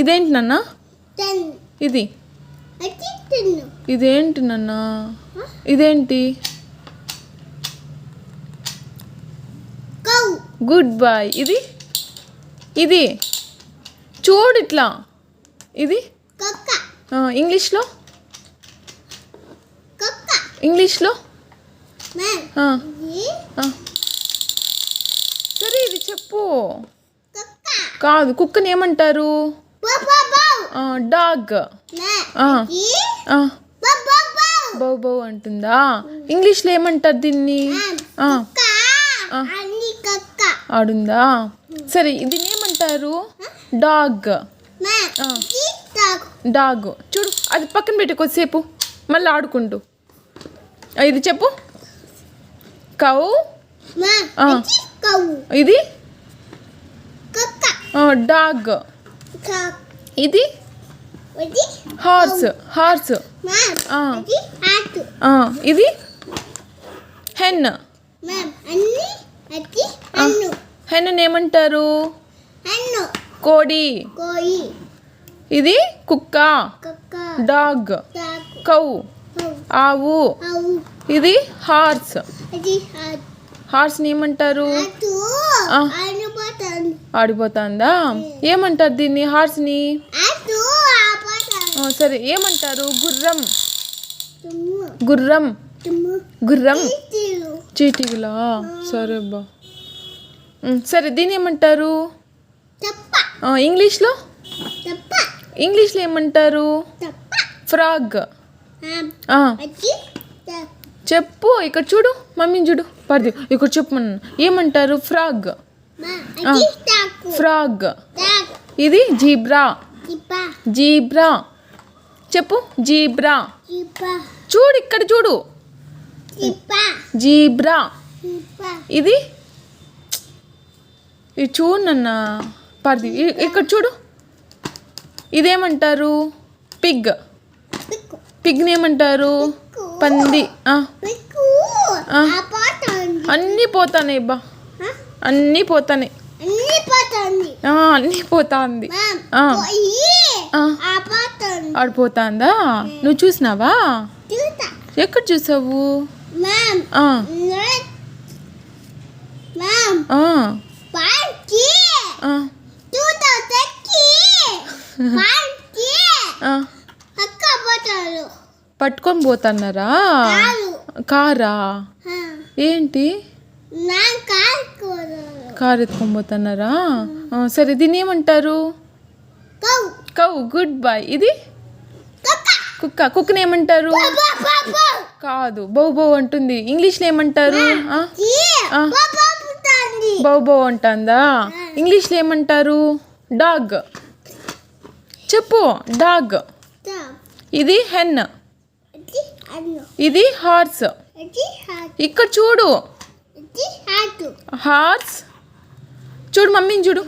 ఇదేంటి నాన్న? ఇది ఇదేంటి నాన్న? ఇదేంటి? Good boy. ఇది ఇది చూడు ఇట్లా. ఇది ఇంగ్లీష్లో ఇంగ్లీష్లో సరే ఇది చెప్పు. కాదు, కుక్కని ఏమంటారు? డాగ్. బౌ బౌ అంటుందా? ఇంగ్లీష్లో ఏమంటారు దీన్ని? ఆడుందా? సరే దీన్ని ఏమంటారు? డాగ్. డాగ్ చూడు, అది పక్కన పెట్టి కొద్దిసేపు మళ్ళీ ఆడుకుంటూ. ఇది చెప్పు. కౌ. ఇది డాగ్. ఇది హార్స్. హార్స్. ఇది హెన్. హెన్ ఏమంటారు? కోడి. ఇది కుక్క. డాగ్. కౌ. ఆవు. ఇది హార్స్. హార్స్ని ఏమంటారు? ఆడిపోతుందా? ఏమంటారు దీన్ని? హార్స్ని సరే ఏమంటారు? గుర్రం. గుర్రం. గుర్రం. చీటీగులా? సరే బా. సరే దీన్ని ఏమంటారు? ఇంగ్లీష్లో ఇంగ్లీష్లో ఏమంటారు? ఫ్రాగ్. చెప్పు. ఇక్కడ చూడు, మమ్మీని చూడు. పర్ది ఇక్కడ చెప్పు. ఏమంటారు? ఫ్రాగ్. ఫ్రాగ్. ఇది జీబ్రా. జీబ్రా. చెప్పు. జీబ్రా. చూడు ఇక్కడ చూడు. జీబ్రా. ఇది ఇది చూడు నాన్న. పర్ది ఇక్కడ చూడు. ఇదేమంటారు? పిగ్. పిగ్ని ఏమంటారు? పంది. అన్నీ పోతాయి బా. అన్నీ పోతాయి. అన్నీ పోతాంది. ఆడిపోతాందా? నువ్వు చూసినావా? ఎక్కడ చూసావు? పట్టుకొని పోతున్నారా? కారా? ఏంటి? కారు ఎత్తుకొని పోతున్నారా? సరే దీన్ని ఏమంటారు? కౌ. Good boy. ఇది కుక్క. కుక్కని ఏమంటారు? కాదు, బౌ బౌ అంటుంది. ఇంగ్లీష్లో ఏమంటారు? బౌ బౌ అంటుందా? ఇంగ్లీష్లో ఏమంటారు? డాగ్. చెప్పు. డాగ్. ఇది హెన్. ఇది హార్స్. ఇక్కడ చూడు. హార్స్. చూడు మమ్మీని చూడు.